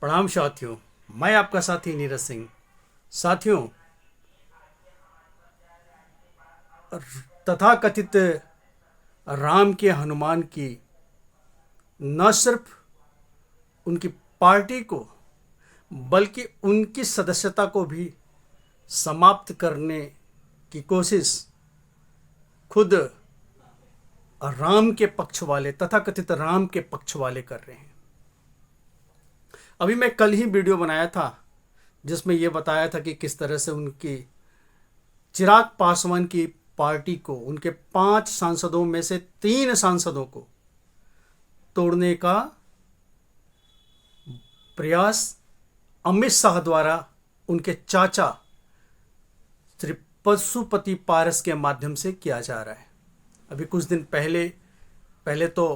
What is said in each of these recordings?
प्रणाम साथियों। मैं आपका साथी नीरज सिंह। साथियों, तथाकथित राम के हनुमान की न सिर्फ उनकी पार्टी को बल्कि उनकी सदस्यता को भी समाप्त करने की कोशिश खुद राम के पक्ष वाले, तथाकथित राम के पक्ष वाले कर रहे हैं। अभी मैं कल ही वीडियो बनाया था जिसमें यह बताया था कि किस तरह से उनकी चिराग पासवान की पार्टी को, उनके 5 सांसदों में से 3 सांसदों को तोड़ने का प्रयास अमित शाह द्वारा उनके चाचा श्री पशुपति पारस के माध्यम से किया जा रहा है। अभी कुछ दिन पहले तो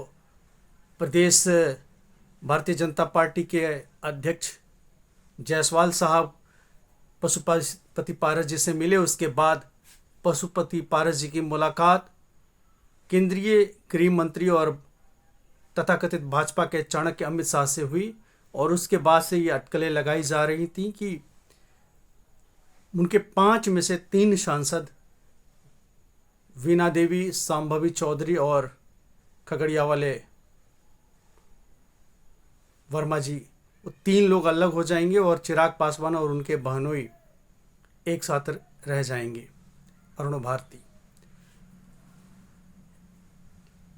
प्रदेश भारतीय जनता पार्टी के अध्यक्ष जायसवाल साहब पशुपति पारस जी से मिले। उसके बाद पशुपति पारस जी की मुलाकात केंद्रीय गृह मंत्री और तथाकथित भाजपा के चाणक्य अमित शाह से हुई और उसके बाद से ये अटकलें लगाई जा रही थी कि उनके 5 में से 3 सांसद वीणा देवी, सांभवी चौधरी और खगड़िया वाले वर्मा जी, वो 3 लोग अलग हो जाएंगे और चिराग पासवान और उनके बहनोई एक साथ रह जाएंगे, अरुण भारती।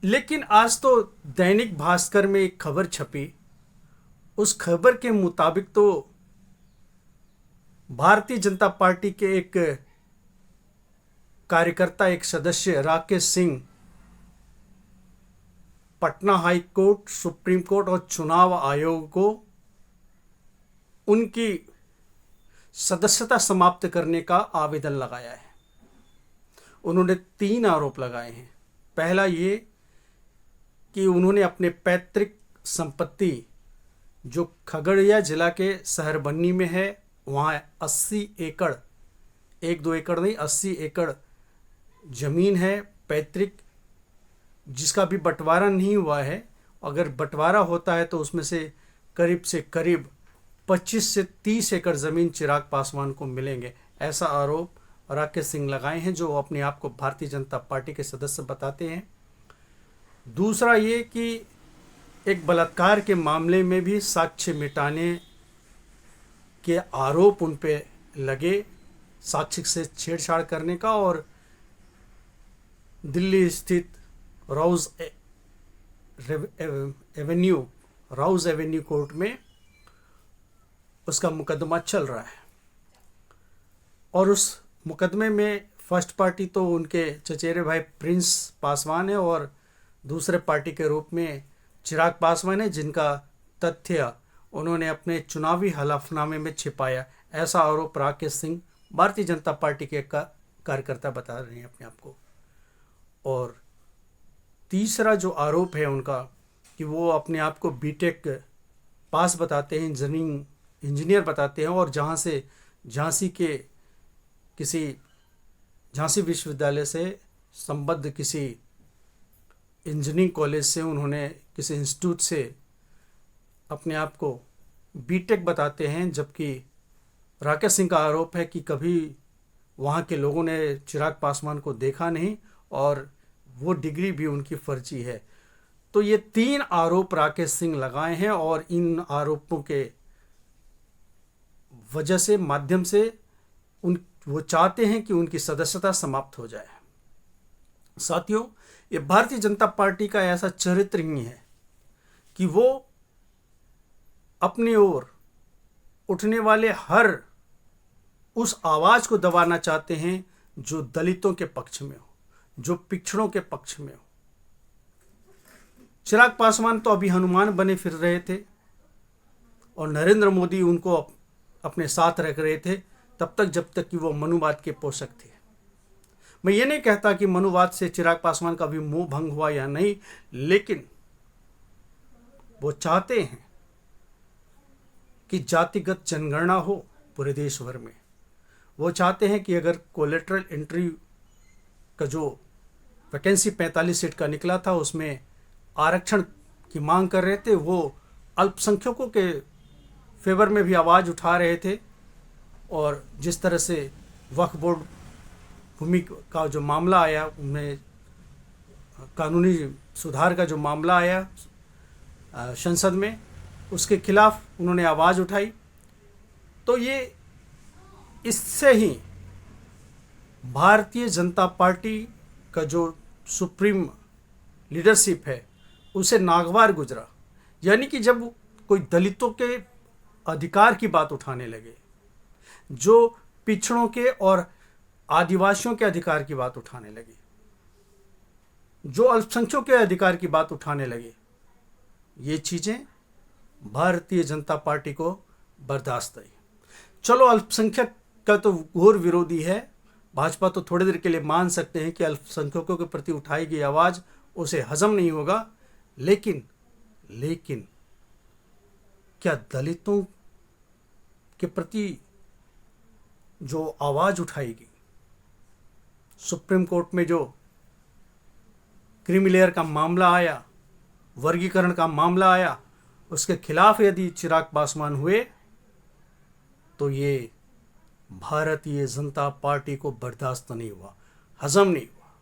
लेकिन आज तो दैनिक भास्कर में एक खबर छपी। उस खबर के मुताबिक तो भारतीय जनता पार्टी के एक कार्यकर्ता, एक सदस्य Rakesh Singh Patna high court, supreme court और चुनाव आयोग को उनकी सदस्यता समाप्त करने का आवेदन लगाया है। उन्होंने 3 आरोप लगाए हैं। पहला ये कि उन्होंने अपने पैतृक संपत्ति जो खगड़िया जिला के शहरबन्नी में है, वहाँ 80 एकड़, 1-2 एकड़ नहीं, 80 एकड़ जमीन है पैतृक, जिसका भी बंटवारा नहीं हुआ है। अगर बंटवारा होता है तो उसमें से करीब 25 से 30 एकड़ ज़मीन चिराग पासवान को मिलेंगे। ऐसा आरोप राकेश सिंह लगाए हैं, जो अपने आप को भारतीय जनता पार्टी के सदस्य बताते हैं। दूसरा ये कि एक बलात्कार के मामले में भी साक्ष्य मिटाने के आरोप उन पे लगे, साक्ष्य से छेड़छाड़ करने का, और दिल्ली स्थित राउज एवेन्यू कोर्ट में उसका मुकदमा चल रहा है। और उस मुकदमे में फर्स्ट पार्टी तो उनके चचेरे भाई प्रिंस पासवान है और दूसरे पार्टी के रूप में चिराग पासवान है, जिनका तथ्य उन्होंने अपने चुनावी हलफनामे में छिपाया। ऐसा आरोप राकेश सिंह, भारतीय जनता पार्टी के कार्यकर्ता बता रहे हैं अपने आप को। और तीसरा जो आरोप है उनका कि वो अपने आप को बीटेक पास बताते हैं, इंजीनियर बताते हैं, और झांसी विश्वविद्यालय से संबद्ध किसी इंजीनियरिंग कॉलेज से, उन्होंने किसी इंस्टीट्यूट से अपने आप को बीटेक बताते हैं। जबकि राकेश सिंह का आरोप है कि कभी वहाँ के लोगों ने चिराग पासवान को देखा नहीं और वो डिग्री भी उनकी फर्जी है। तो ये 3 आरोप राकेश सिंह लगाए हैं और इन आरोपों के वजह से, माध्यम से वो चाहते हैं कि उनकी सदस्यता समाप्त हो जाए। साथियों, ये भारतीय जनता पार्टी का ऐसा चरित्र ही है कि वो अपनी ओर उठने वाले हर उस आवाज को दबाना चाहते हैं जो दलितों के पक्ष में हो, जो पिछड़ों के पक्ष में हो। चिराग पासवान तो अभी हनुमान बने फिर रहे थे और नरेंद्र मोदी उनको अपने साथ रख रहे थे तब तक जब तक कि वो मनुवाद के पोषक थे। मैं ये नहीं कहता कि मनुवाद से चिराग पासवान का भी मोह भंग हुआ या नहीं, लेकिन वो चाहते हैं कि जातिगत जनगणना हो पूरे देश भर में। वो चाहते हैं कि अगर कोलेटरल एंट्री का जो वैकेंसी 45 सीट का निकला था, उसमें आरक्षण की मांग कर रहे थे, वो अल्पसंख्यकों के फेवर में भी आवाज़ उठा रहे थे। और जिस तरह से वक्फ बोर्ड भूमि का जो मामला आया, उनमें कानूनी सुधार का जो मामला आया संसद में, उसके खिलाफ उन्होंने आवाज़ उठाई। तो ये इससे ही भारतीय जनता पार्टी का जो सुप्रीम लीडरशिप है उसे नागवार गुजरा। यानी कि जब कोई दलितों के अधिकार की बात उठाने लगे, जो पिछड़ों के और आदिवासियों के अधिकार की बात उठाने लगे, जो अल्पसंख्यकों के अधिकार की बात उठाने लगे, ये चीज़ें भारतीय जनता पार्टी को बर्दाश्त आई। चलो, अल्पसंख्यक का तो घोर विरोधी है, भाजपा तो थोड़ी देर के लिए मान सकते हैं कि अल्पसंख्यकों के प्रति उठाई गई आवाज़ उसे हजम नहीं होगा, लेकिन क्या दलितों के प्रति जो आवाज़ उठाएगी, सुप्रीम कोर्ट में जो क्रीमी लेयर का मामला आया, वर्गीकरण का मामला आया, उसके खिलाफ यदि चिराग पासवान हुए तो ये भारतीय जनता पार्टी को बर्दाश्त नहीं हुआ, हजम नहीं हुआ।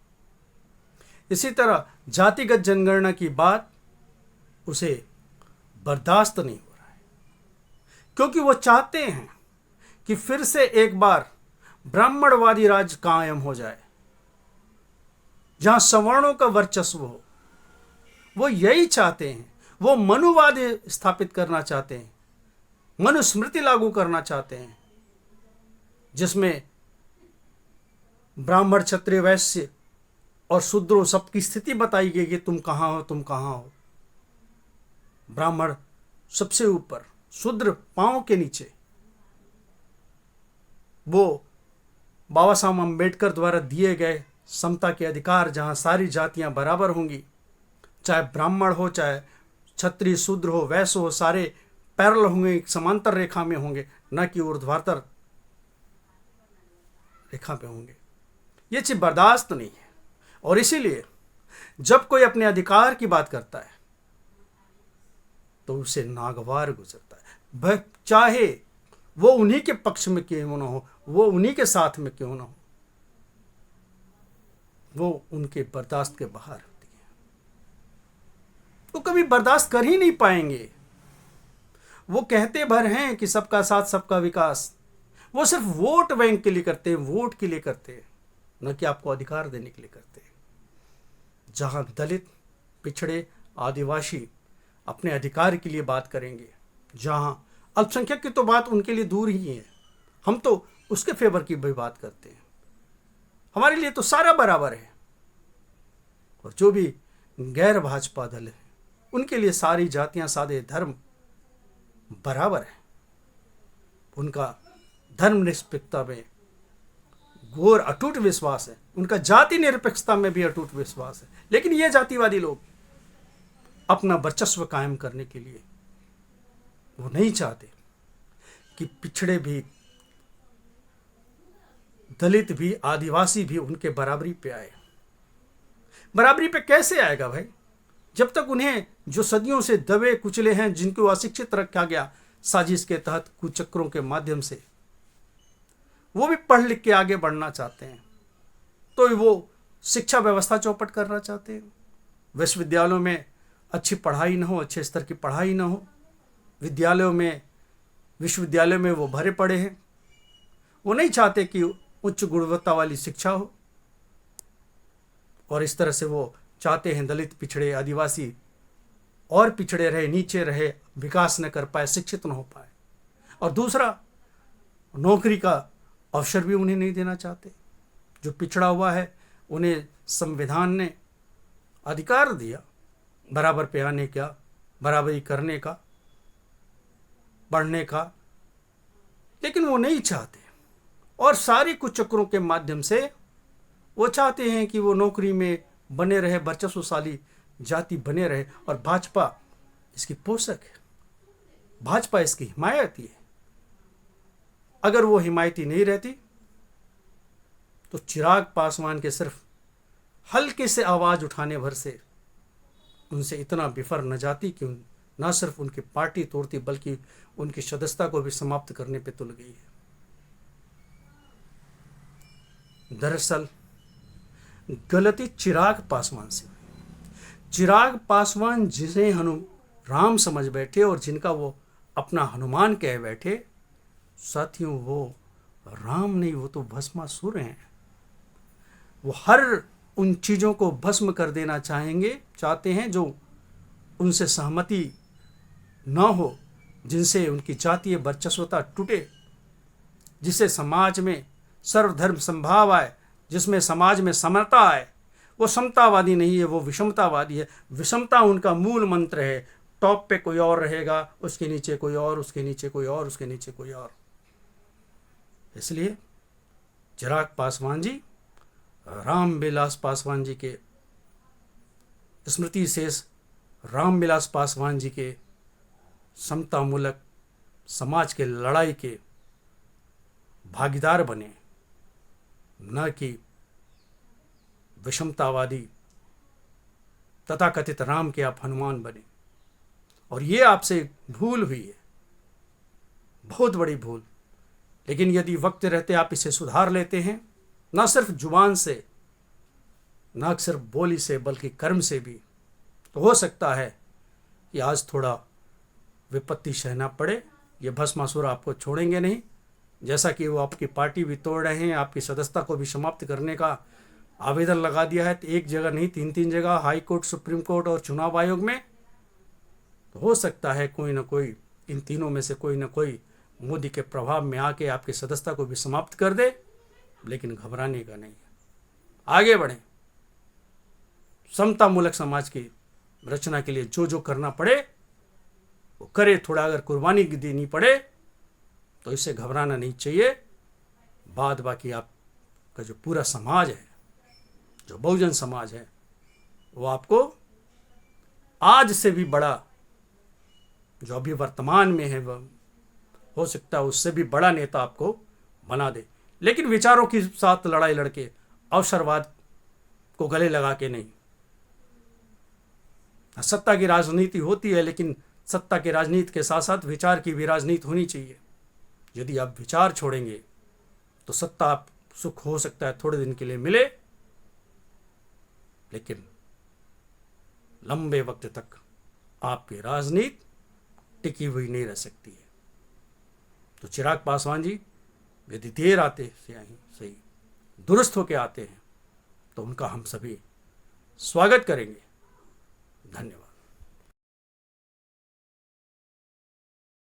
इसी तरह जातिगत जनगणना की बात उसे बर्दाश्त नहीं हो रहा है, क्योंकि वो चाहते हैं कि फिर से एक बार ब्राह्मणवादी राज कायम हो जाए, जहां सवर्णों का वर्चस्व हो। वो यही चाहते हैं, वो मनुवाद स्थापित करना चाहते हैं, मनुस्मृति लागू करना चाहते हैं, जिसमें ब्राह्मण, क्षत्रिय, वैश्य और शूद्रों सबकी स्थिति बताई गई कि तुम कहाँ हो, तुम कहाँ हो। ब्राह्मण सबसे ऊपर, शूद्र पांव के नीचे। वो बाबा साहब अम्बेडकर द्वारा दिए गए समता के अधिकार, जहाँ सारी जातियाँ बराबर होंगी, चाहे ब्राह्मण हो, चाहे क्षत्रिय, शूद्र हो, वैश्य हो, सारे पैरेलल होंगे, एक समांतर रेखा में होंगे, न कि ऊर्ध्वाधर रेखा पे होंगे। ये चीज बर्दाश्त नहीं है। और इसीलिए जब कोई अपने अधिकार की बात करता है तो उसे नागवार गुजरता है, वह चाहे वो उन्हीं के पक्ष में क्यों न हो, वो उन्हीं के साथ में क्यों न हो, वो उनके बर्दाश्त के बाहर होती है। वो कभी बर्दाश्त कर ही नहीं पाएंगे। वो कहते भर हैं कि सबका साथ सबका विकास, वो सिर्फ वोट बैंक के लिए करते हैं, वोट के लिए करते हैं, न कि आपको अधिकार देने के लिए करते हैं। जहां दलित, पिछड़े, आदिवासी अपने अधिकार के लिए बात करेंगे, जहां अल्पसंख्यक की तो बात उनके लिए दूर ही है, हम तो उसके फेवर की भी बात करते हैं। हमारे लिए तो सारा बराबर है। और जो भी गैर भाजपा दल है उनके लिए सारी जातियां, सारे धर्म बराबर है। उनका धर्मनिरपेक्षता में घोर अटूट विश्वास है, उनका जाति निरपेक्षता में भी अटूट विश्वास है। लेकिन ये जातिवादी लोग अपना वर्चस्व कायम करने के लिए वो नहीं चाहते कि पिछड़े भी, दलित भी, आदिवासी भी उनके बराबरी पे आए। बराबरी पे कैसे आएगा भाई, जब तक उन्हें जो सदियों से दबे कुचले हैं, जिनको अशिक्षित रखा गया साजिश के तहत, कुचक्रों के माध्यम से, वो भी पढ़ लिख के आगे बढ़ना चाहते हैं, तो वो शिक्षा व्यवस्था चौपट करना चाहते हैं। विश्वविद्यालयों में अच्छी पढ़ाई न हो, अच्छे स्तर की पढ़ाई न हो, विश्वविद्यालयों में वो भरे पड़े हैं। वो नहीं चाहते कि उच्च गुणवत्ता वाली शिक्षा हो, और इस तरह से वो चाहते हैं दलित, पिछड़े, आदिवासी और पिछड़े रहे, नीचे रहे, विकास न कर पाए, शिक्षित न हो पाए। और दूसरा, नौकरी का अवसर भी उन्हें नहीं देना चाहते। जो पिछड़ा हुआ है उन्हें संविधान ने अधिकार दिया बराबर पे आने का, बराबरी करने का, बढ़ने का, लेकिन वो नहीं चाहते। और सारी कुचक्रों के माध्यम से वो चाहते हैं कि वो नौकरी में बने रहे, वर्चस्वशाली जाति बने रहे। और भाजपा इसकी पोषक है, भाजपा इसकी हिमायती है। अगर वो हिमायती नहीं रहती तो चिराग पासवान के सिर्फ हल्के से आवाज उठाने भर से उनसे इतना बिफर न जाती कि न सिर्फ उनकी पार्टी तोड़ती बल्कि उनकी सदस्यता को भी समाप्त करने पे तुल गई है। दरअसल गलती चिराग पासवान से हुई। चिराग पासवान जिसे राम समझ बैठे और जिनका वो अपना हनुमान कह बैठे, साथियों वो राम नहीं, वो तो भस्मासुर हैं। वो हर उन चीज़ों को भस्म कर देना चाहते हैं जो उनसे सहमति न हो, जिनसे उनकी जातीय वर्चस्वता टूटे, जिससे समाज में सर्वधर्म संभाव आए, जिसमें समाज में समता आए। वो समतावादी नहीं है, वो विषमतावादी है। विषमता उनका मूल मंत्र है। टॉप पे कोई और रहेगा, उसके नीचे कोई और, उसके नीचे कोई और, उसके नीचे कोई और। इसलिए चिराग पासवान जी रामविलास पासवान जी के स्मृति शेष रामविलास पासवान जी के समतामूलक समाज के लड़ाई के भागीदार बने, न कि विषमतावादी तथाकथित राम के आप हनुमान बने। और ये आपसे भूल हुई है, बहुत बड़ी भूल। लेकिन यदि वक्त रहते आप इसे सुधार लेते हैं, न सिर्फ जुबान से, न सिर्फ बोली से, बल्कि कर्म से भी, तो हो सकता है कि आज थोड़ा विपत्ति सहना पड़े। ये भस्मासुर आपको छोड़ेंगे नहीं। जैसा कि वो आपकी पार्टी भी तोड़ रहे हैं, आपकी सदस्यता को भी समाप्त करने का आवेदन लगा दिया है, तो एक जगह नहीं, 3 जगह, हाई कोर्ट, सुप्रीम कोर्ट और चुनाव आयोग में। तो हो सकता है कोई ना कोई, इन तीनों में से कोई ना कोई मोदी के प्रभाव में आके आपकी सदस्यता को भी समाप्त कर दे। लेकिन घबराने का नहीं है, आगे बढ़ें। समतामूलक समाज की रचना के लिए जो जो करना पड़े वो करे। थोड़ा अगर कुर्बानी देनी पड़े तो इससे घबराना नहीं चाहिए। बाद बाकी आपका जो पूरा समाज है, जो बहुजन समाज है, वो आपको आज से भी बड़ा, जो अभी वर्तमान में है, वह हो सकता है उससे भी बड़ा नेता आपको बना दे। लेकिन विचारों के साथ लड़ाई लड़के, अवसरवाद को गले लगा के नहीं। सत्ता की राजनीति होती है, लेकिन सत्ता की राजनीति के साथ साथ विचार की भी राजनीति होनी चाहिए। यदि आप विचार छोड़ेंगे तो सत्ता आप सुख हो सकता है थोड़े दिन के लिए मिले, लेकिन लंबे वक्त तक आपकी राजनीति टिकी हुई नहीं रह सकती है। तो चिराग पासवान जी यदि देर आते सही दुरुस्त होके आते हैं तो उनका हम सभी स्वागत करेंगे। धन्यवाद।